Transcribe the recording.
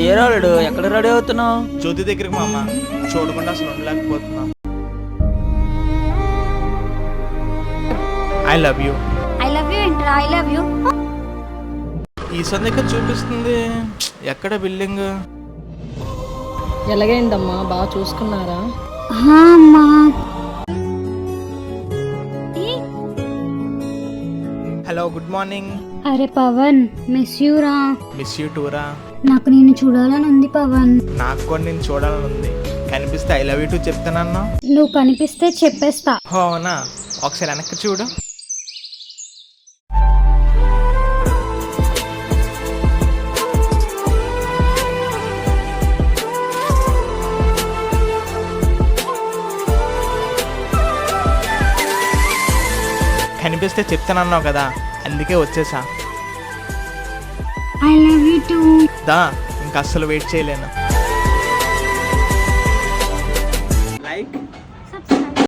ఏ రాడు ఎక్కడ రెడీ అవుతున్నావు? జ్యోతి దగ్గరికి మా అమ్మ చూడకుండా అసలు ఉండలేకపోతున్నా. I love you. I love you ఏంట్రా? I love you. ఈ సందిక చూపిస్తుంది. ఎక్కడ బిల్డింగ్? ఎలాగైందమ్మా, బాగా చూసుకున్నారా? అమ్మా హలో, గుడ్ మార్నింగ్. అరే పవన్, మిస్ యూ రా. మిస్ యూ టూరా. నాకు నేను చూడాలని ఉంది పవన్. నాకు కూడా నేను చూడాలని ఉంది. కనిపిస్తే ఐ లవ్ యూ టూ చెప్తానన్నా. నువ్వు కనిపిస్తే చెప్పేస్తా. అవునా? ఒకసారి వెనక్కి చూడు. కనిపిస్తే చెప్తానన్నావు కదా, అందుకే వచ్చేసా. I love you too. దా, ఇంకా అస్సలు వెయిట్ చేయలేను.